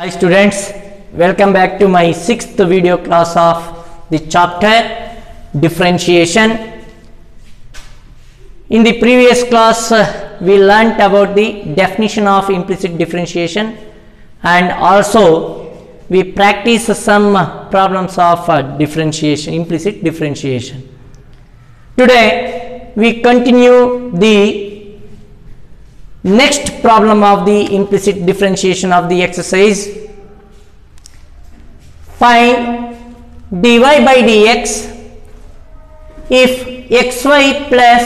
Hi students, welcome back to my 6th video class of the chapter differentiation. In the previous class we learnt about the definition of implicit differentiation and also we practiced some problems of differentiation, implicit differentiation. Today we continue the next problem of the implicit differentiation of the exercise. Find dy by dx if xy plus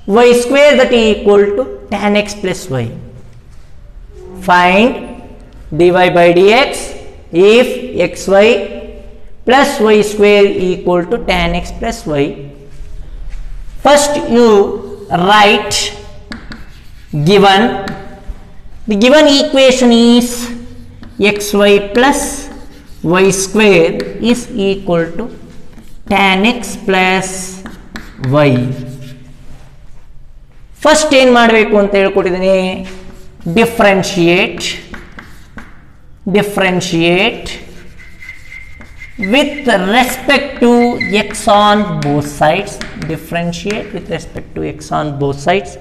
y square that is equal to tan x plus y. Find dy by dx if xy plus y square equal to tan x plus y. First you write given, the given equation is xy plus y square is equal to tan x plus y. First ಏನು ಮಾಡಬೇಕು ಅಂತ ಹೇಳಿಕೊಟ್ಟಿದ್ದೀನಿ, differentiate with respect to x on both sides, differentiate with respect to x on both sides.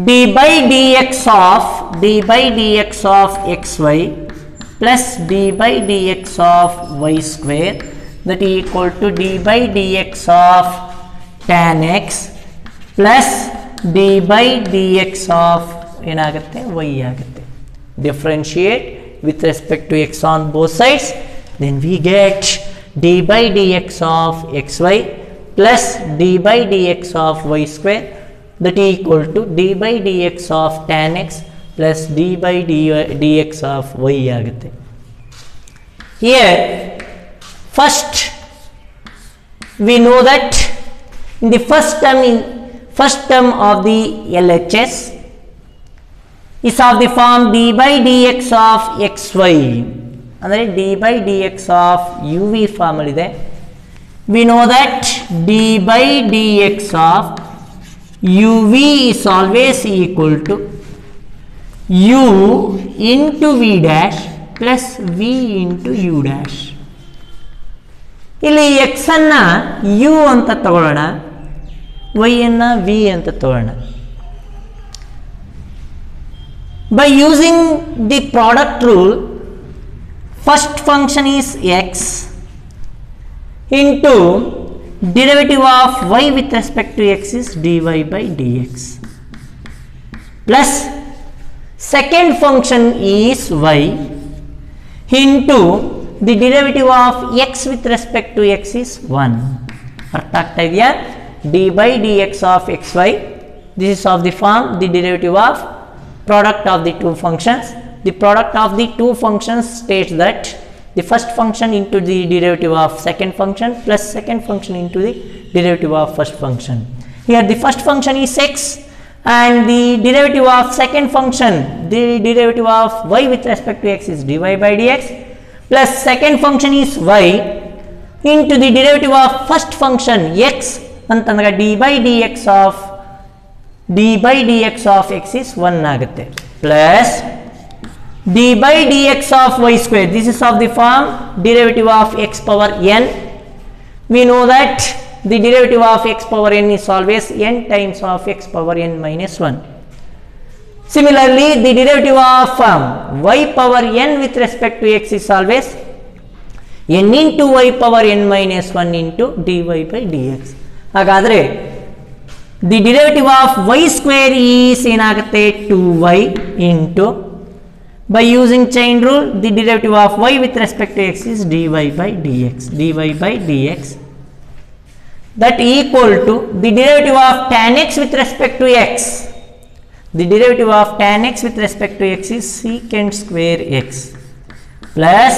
d by dx of xy plus d by dx of y square that is equal to d by dx of tan x plus d by dx of ಏನಾಗುತ್ತೆ y ಆಗುತ್ತೆ. Differentiate with respect to x on both sides, then we get d by dx of xy plus d by dx of y square that is equal to d by dx of tan x plus d by dx of y ಆಗುತ್ತೆ. Here first we know that in the first term of the LHS is of the form d by dx of xy, ಅಂದರೆ d by dx of uv form ಇದೆ. We know that d by dx of uv is always equal to u into v dash plus v into u dash. ಇಲ್ಲಿ x ಅನ್ನ u ಅಂತ ತಗೊಳ್ಳೋಣ, y ಅನ್ನ v ಅಂತ ತಗೊಳ್ಳೋಣ. By using the product rule, first function is x into derivative of y with respect to x is dy by dx plus second function is y into the derivative of x with respect to x is 1. ಅರ್ಥ ಆಗ್ತಾ ಇದೆಯಾ? d by dx of xy, this is of the form the derivative of product of the two functions. The product of the two functions states that the first function into the derivative of second function plus second function into the derivative of first function. Here the first function is x and the derivative of second function, the derivative of y with respect to x is dy by dx plus second function is y into the derivative of first function x ಅಂತಂದ್ರೆ d by dx of x is 1 ಆಗುತ್ತೆ plus d by dx of y square, this is of the form derivative of x power n. We know that the derivative of x power n is always n times of x power n minus 1. Similarly, the derivative of y power n with respect to x is always n into y power n minus 1 into dy by dx. ಹಾಗಾದರೆ the derivative of y square is ಏನಾಗುತ್ತೆ 2y into, by using chain rule, the derivative of y with respect to x is dy by dx that equal to the derivative of tan x with respect to x. The derivative of tan x with respect to x is secant square x plus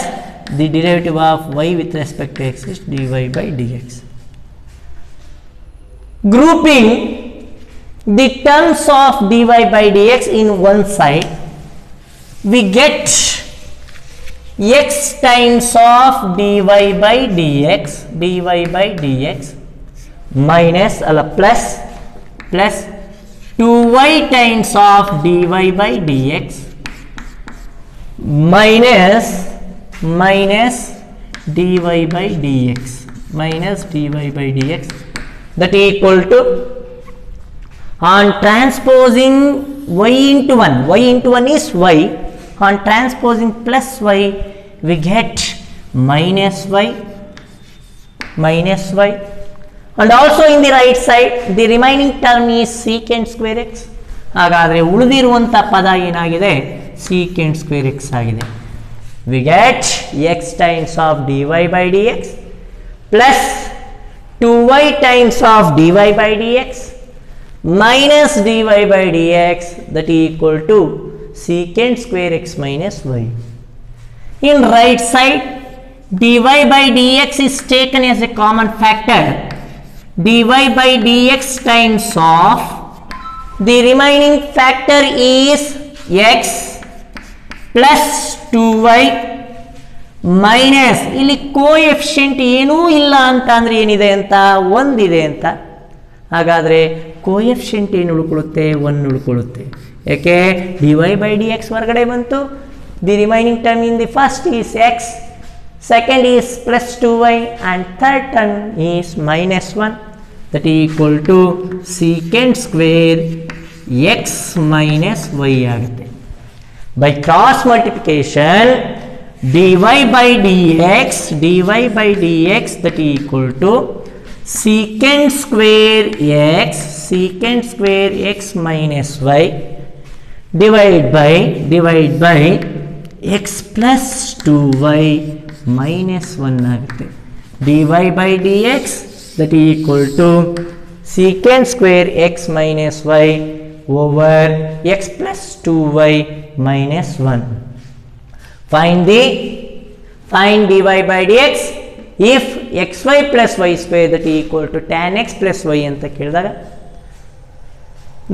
the derivative of y with respect to x is dy by dx. Grouping the terms of dy by dx in one side, we get x times of dy by dx minus plus 2y times of dy by dx minus dy by dx that equal to, on transposing y into 1 is y, on transposing plus y we get minus y, and also in the right side the remaining term is secant square x. ಹಾಗಾದರೆ ಉಳಿದಿರುವಂಥ ಪದ ಏನಾಗಿದೆ, secant square x ಆಗಿದೆ. We get x times of dy by dx plus 2y times of dy by dx minus dy by dx that equal to secant square x minus y. In right side, dy by dx is taken as a common factor. Dy by dx times of the remaining factor is x plus 2y minus, ಇಲ್ಲಿ coefficient ಏನೂ ಇಲ್ಲ ಅಂತ ಅಂದರೆ ಏನಿದೆ ಅಂತ, ಒಂದಿದೆ ಅಂತ. ಹಾಗಾದರೆ ಕೋಎಫಿಷಿಯಂಟ್ ಏನು ಉಳ್ಕೊಳ್ಳುತ್ತೆ, 1 ಉಳ್ಕೊಳ್ಳುತ್ತೆ. ಯಾಕೆ, dy by dx ಹೊರಗಡೆ ಬಂತು. The remaining term in the first is x, second is plus 2y and third term is minus 1 that equal to secant square x minus y ಆಗುತ್ತೆ. By cross multiplication dy by dx that equal to secant square x minus y divide by x plus 2y minus 1 ಆಗುತ್ತೆ. dy by dx that equal to secant square x minus y over x plus 2y minus 1. Find dy by dx if xy plus y square that equal to tan x plus y ಅಂತ ಕೇಳಿದಾಗ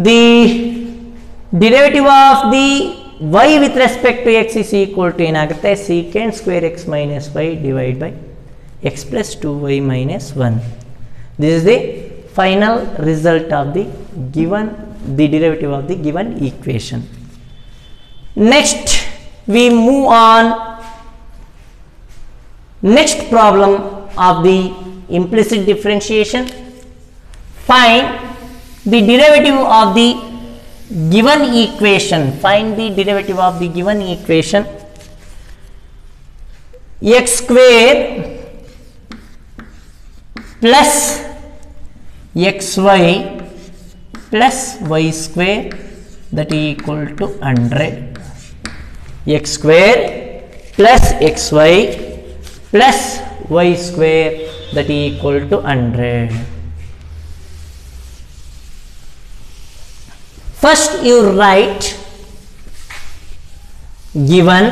the derivative of the y with respect to x is equal to ಏನಾಗುತ್ತೆ, secant square x minus y divided by x plus 2y minus 1. This is the final result of the derivative of the given equation. Next we move on. Next problem of the implicit differentiation. Find the derivative of the given equation. Find the derivative of the given equation. X square plus xy plus y square that equal to 100. X square plus xy plus y square that equal to 100. First you write given.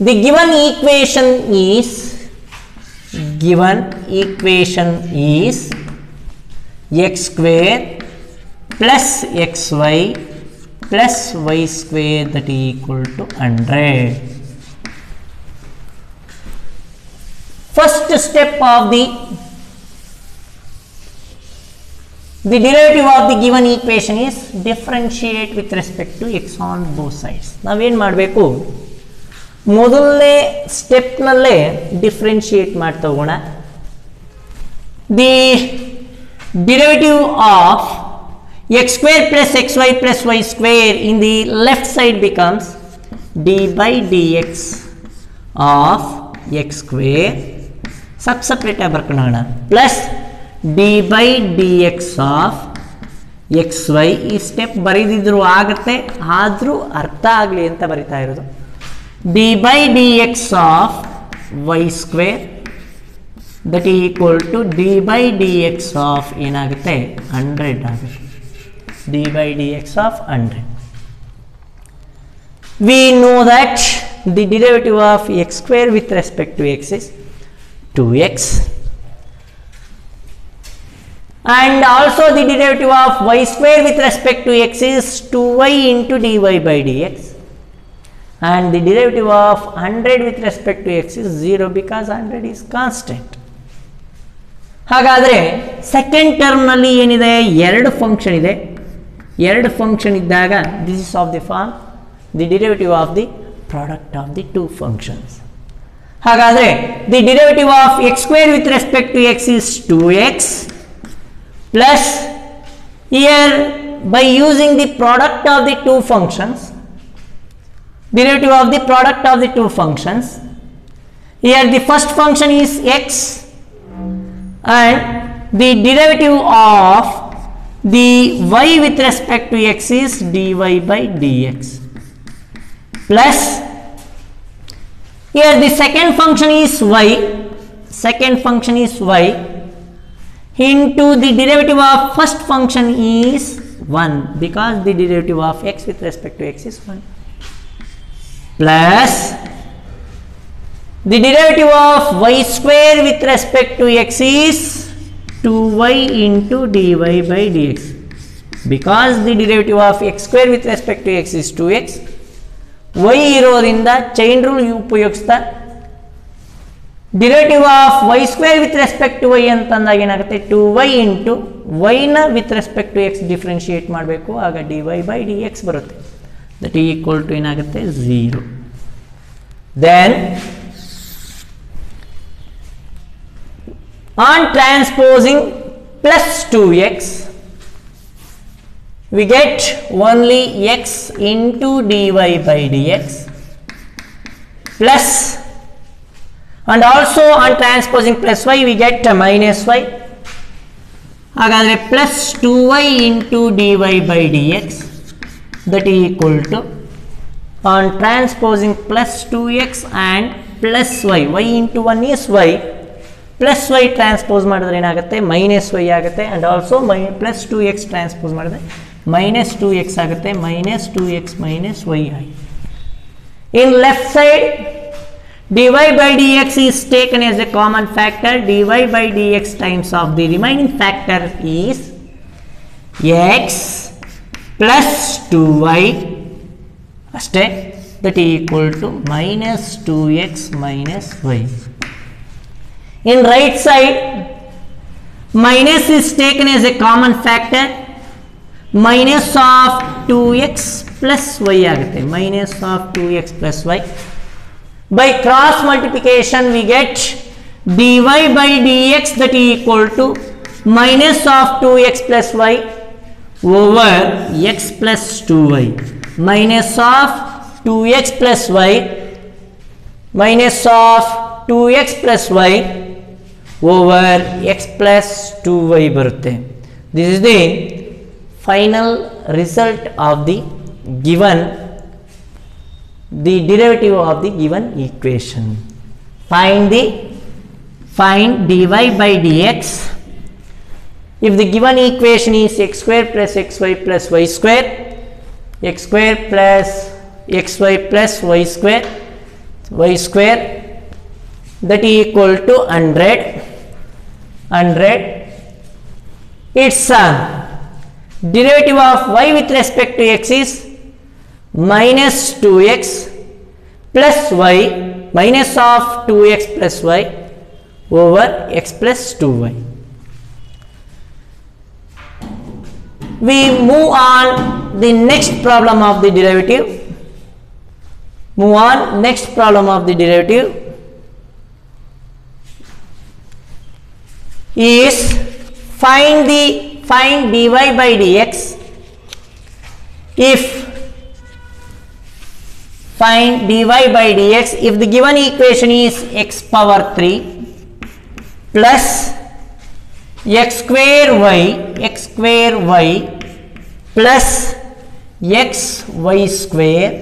The given equation is x square plus xy plus y square that equal to 100. First step of the derivative of the given equation is differentiate with respect to x on both sides. ನಾವೇನು ಮಾಡಬೇಕು, ಮೊದಲನೇ ಸ್ಟೆಪ್ನಲ್ಲೇ differentiate ಮಾಡ್ತಾ ಹೋಗೋಣ. The derivative of x square plus xy plus y square in the left side becomes d by dx of x square separate ಬರ್ಕೊಳ್ಳೋಣ plus d by dx of xy. ಈ step ಬರೀದಿದ್ರು ಆಗುತ್ತೆ, ಆದರೂ ಅರ್ಥ ಆಗಲಿ ಅಂತ ಬರಿತಾ ಇರೋದು. d by dx of y square that equal to d by dx of ಏನಾಗುತ್ತೆ 100 ಆಗುತ್ತೆ. d by dx of 100. We know that the derivative of x square with respect to x is 2x and also the derivative of y square with respect to x is 2y into dy by dx and the derivative of 100 with respect to x is 0 because 100 is constant. ಹಾಗಾದರೆ second ಟರ್ಮ್ನಲ್ಲಿ ಏನಿದೆ, ಎರಡು function ಇದೆ. ಎರಡು function ಇದ್ದಾಗ this is of the form the derivative of the product of the two functions. Hagadre, the derivative of x square with respect to x is 2x plus, here by using the product of the two functions, derivative of the product of the two functions, here the first function is x and the derivative of the y with respect to x is dy by dx plus, here the second function is y, into the derivative of first function is 1 because the derivative of x with respect to x is 1 plus the derivative of y square with respect to x is 2y into dy by dx because the derivative of x square with respect to x is 2x, y ಇರೋದ್ರಿಂದ chain rule ಉಪಯೋಗಿಸ್ತಾ derivative of y square with respect to y ಅಂತಂದಾಗ ಏನಾಗುತ್ತೆ 2y into y ನ with respect to x differentiate ಮಾಡಬೇಕು, ಆಗ dy by dx ಬರುತ್ತೆ, that equal to ಏನಾಗುತ್ತೆ 0. Then on transposing plus 2x we get only x into dy by dx plus, and also on transposing plus y we get minus y, hagadre plus 2y into dy by dx that is equal to, on transposing plus 2x and plus y, y into 1 is y plus y transpose ಮಾಡಿದ್ರೆ ಏನಾಗುತ್ತೆ minus y ಆಗುತ್ತೆ, and also plus 2x transpose ಮಾಡಿದ್ರೆ minus 2x ಆಗುತ್ತೆ, minus 2x minus y ಆಗಿದೆ. In left side dy by dx is taken as a common factor, dy by dx times of the remaining factor is x plus 2y ಅಷ್ಟೇ, that is equal to minus 2x minus y. In right side minus is taken as a common factor, minus of 2x plus y ಆಗುತ್ತೆ, minus of 2x plus y. By cross multiplication we get dy by dx that is equal to minus of 2x plus y over x plus 2y, minus of 2x plus y minus of 2x plus y over x plus 2y ಬರುತ್ತೆ. This is the final result of the given, the derivative of the given equation. Find dy by dx. If the given equation is x square plus xy plus y square, x square plus xy plus y square that is equal to 100. Its derivative of y with respect to x is minus 2x plus y, minus of 2x plus y over x plus 2y. We move on the next problem of the derivative. Next problem of the derivative is find dy by dx if the given equation is x power 3 plus x square y plus xy square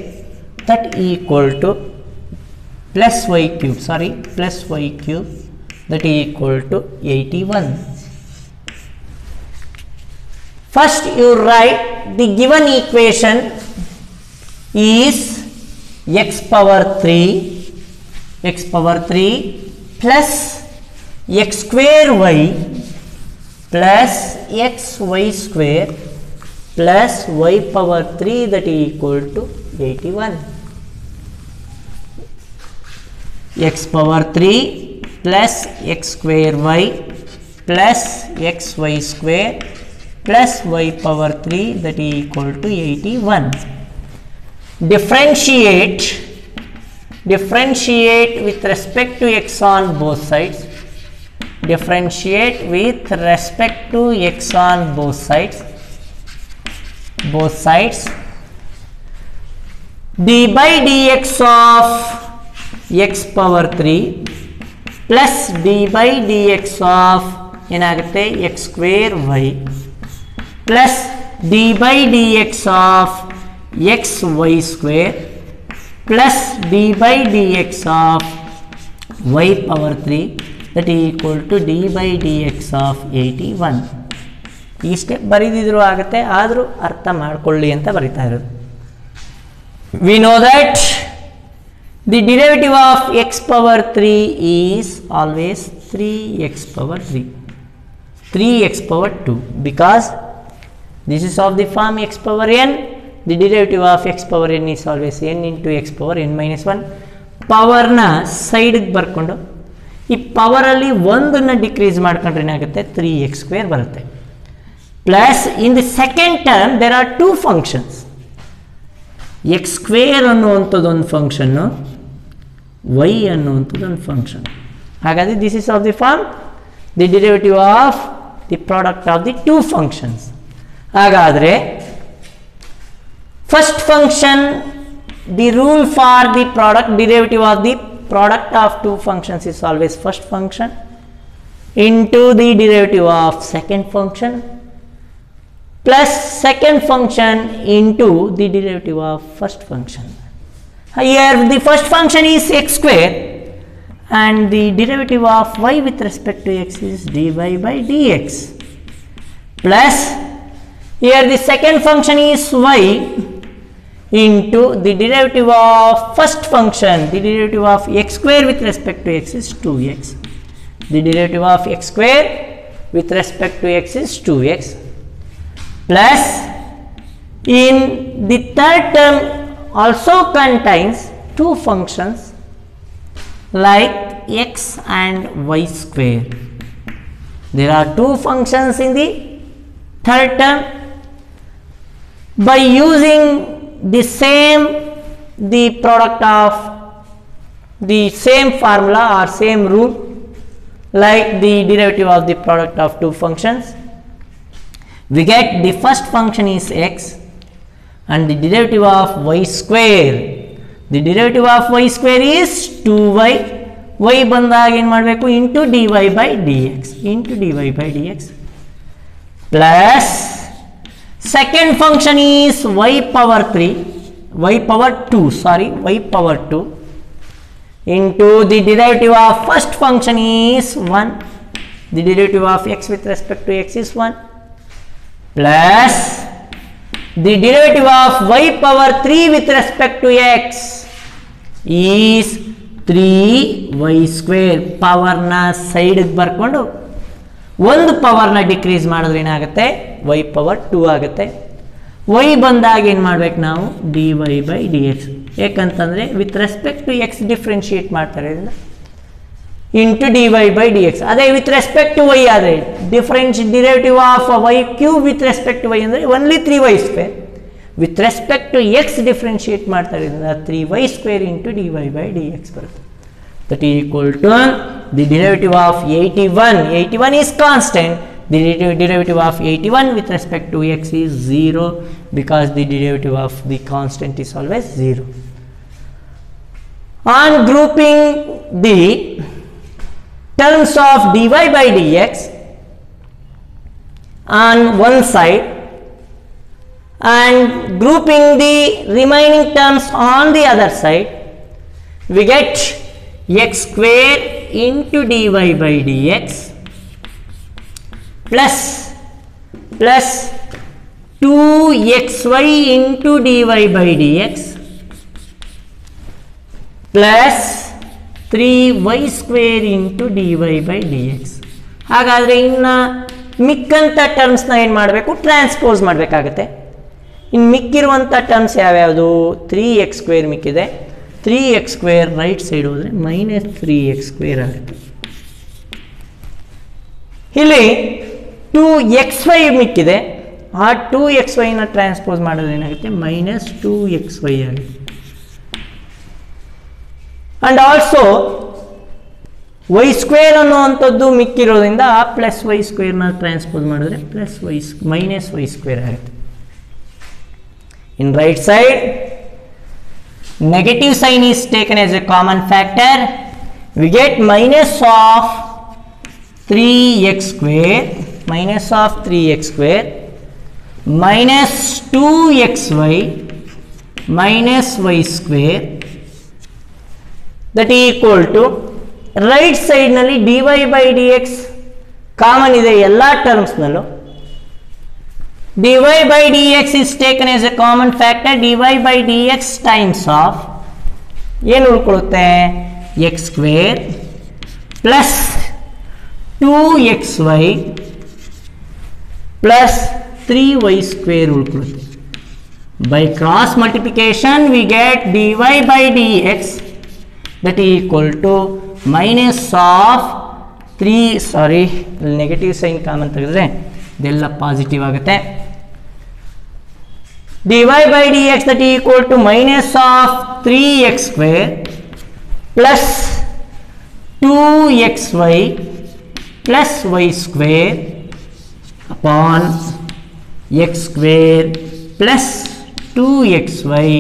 that equal to plus y cube that is equal to 81. First you write the given equation is x power 3 plus x square y plus xy square plus y power 3 that is equal to 81. X power 3 plus x square y plus xy square plus y power 3 that is equal to 81. differentiate with respect to x on both sides, differentiate with respect to x on both sides, d by dx of x power 3 plus d by dx of ಏನಾಗುತ್ತೆ x square y plus d by dx of x y square plus d by dx of y power 3 that is equal to d by dx of 81. ಈ step ಬರೆದಿದ್ರು ಆಗುತ್ತೆ, ಆದರೂ ಅರ್ಥ ಮಾಡ್ಕೊಳ್ಳಿ ಅಂತ ಬರಿತಾ ಇರೋದು. We know that the derivative of x power 3 is always 3x power 3, 3x power 2, because this is of the form x power n. The derivative of x power n is always n into x power n minus 1. ಪವರ್ನ ಸೈಡ್ಗೆ ಬರ್ಕೊಂಡು ಈ ಪವರಲ್ಲಿ ಒಂದನ್ನು decrease ಮಾಡ್ಕೊಂಡ್ರೆ ಏನಾಗುತ್ತೆ 3x square ಬರುತ್ತೆ. Plus in the second term there are two functions. X square ಅನ್ನುವಂಥದ್ದು ಒಂದು ಫಂಕ್ಷನ್ನು, ವೈ ಅನ್ನುವಂಥದ್ದು ಒಂದು ಫಂಕ್ಷನ್. ಹಾಗಾದರೆ this is of the form the derivative of the product of the two functions. ಹಾಗಾದರೆ first function, the rule for the product derivative of the product of two functions is always first function into the derivative of second function plus second function into the derivative of first function. Here the first function is x square and the derivative of y with respect to x is dy by dx, plus here the second function is y into the derivative of first function, the derivative of x square with respect to x is 2x, the derivative of x square with respect to x is 2x, plus in the third term also contains two functions like x and y square. There are two functions in the third term. By using the product of the same formula or same rule like the derivative of the product of two functions, we get the first function is x and the derivative of y square, the derivative of y square is 2y, y ಬಂದಾಗ ಏನು ಮಾಡಬೇಕು into dy by dx plus second function is y power 2 into the derivative of first function is 1, the derivative of x with respect to x is 1, plus the derivative of y power 3 with respect to x is 3y square. ಪವರ್ನ ಸೈಡ್ಗೆ ಬರ್ಕೊಂಡು ಒಂದು ಪವರ್ನ decrease ಮಾಡಿದ್ರೆ ಏನಾಗುತ್ತೆ y power 2 ಆಗುತ್ತೆ. y ಬಂದಾಗ ಏನು ಮಾಡ್ಬೇಕು ನಾವು dy by dx, ಯಾಕಂತಂದರೆ with respect to X differentiate ಮಾಡ್ತಾರೆ ಇಂಟು dy by dx. ಅದೇ ವಿತ್ ರೆಸ್ಪೆಕ್ಟ್ ಟು y ಆದರೆ derivative of y cube with respect to y ಅಂದರೆ only 3y square. With respect to X differentiate ಮಾಡ್ತಾರೆ 3y square into dy by dx ಬರುತ್ತೆ. That is equal to the derivative of 81 is constant, the derivative of 81 with respect to x is 0 because the derivative of the constant is always 0. On grouping the terms of dy by dx on one side and grouping the remaining terms on the other side, we get x square into dy by dx plus 2xy into dy by dx plus 3y square into dy by dx. ಹಾಗಾದರೆ ಇನ್ನು ಮಿಕ್ಕಂಥ ಟರ್ಮ್ಸ್ನ ಏನು ಮಾಡಬೇಕು transpose ಮಾಡಬೇಕಾಗತ್ತೆ. ಇನ್ನು ಮಿಕ್ಕಿರುವಂಥ terms ಯಾವ್ಯಾವುದು 3x square ಮಿಕ್ಕಿದೆ, 3x square right side ಹೋದರೆ minus 3x square ಆಗುತ್ತೆ. ಇಲ್ಲಿ 2xy ಮಿಕ್ಕಿದೆ, ಆ 2xy ಟ್ರಾನ್ಸ್ಪೋಸ್ ಮಾಡಿದ್ರೆ ಏನಾಗುತ್ತೆ ಮೈನಸ್ 2xy ಆಗುತ್ತೆ. ಅಂಡ್ ಆಲ್ಸೋ ವೈ ಸ್ಕ್ವೇರ್ ಅನ್ನುವಂಥದ್ದು ಮಿಕ್ಕಿರೋದ್ರಿಂದ ಆ ಪ್ಲಸ್ ವೈ ಸ್ಕ್ವೇರ್ನ ಟ್ರಾನ್ಸ್ಪೋಸ್ ಮಾಡಿದ್ರೆ plus Y minus Y square ಆಗುತ್ತೆ. In right side negative sign is taken as a common factor. We get minus of 3x square minus 2xy minus y square that equal to right side ನಲ್ಲಿ dy by dx common ಇದೆ ಎಲ್ಲ terms ನಲ್ಲೂ. dy by dx is taken as a common factor. dy by dx times of ಏನು ಉಳ್ಕೊಳ್ಳುತ್ತೆ x square plus 2xy plus 3y square ಉಳ್ಕೊಳ್ಳುತ್ತೆ. By cross multiplication we get dy by dx that equal to minus of 3 negative sign common ತೆಗೆದ್ರೆ ಇದೆಲ್ಲ positive ಆಗುತ್ತೆ. dy by dx that equal to minus of 3x square plus 2xy plus y square upon x square plus 2xy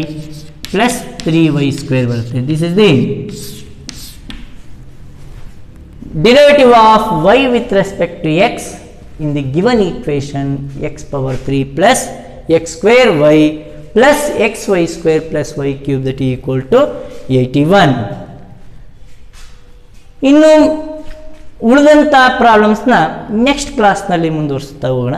plus 3y square ಬರುತ್ತೆ. This is the derivative of y with respect to x in the given equation x power 3 plus x square y plus xy square plus y cube that equal to 81. ಇನ್ನು ಉಳಿದಂಥ ಪ್ರಾಬ್ಲಮ್ಸ್ನ next ಕ್ಲಾಸ್ನಲ್ಲಿ ಮುಂದುವರಿಸ್ತಾ ಹೋಗೋಣ.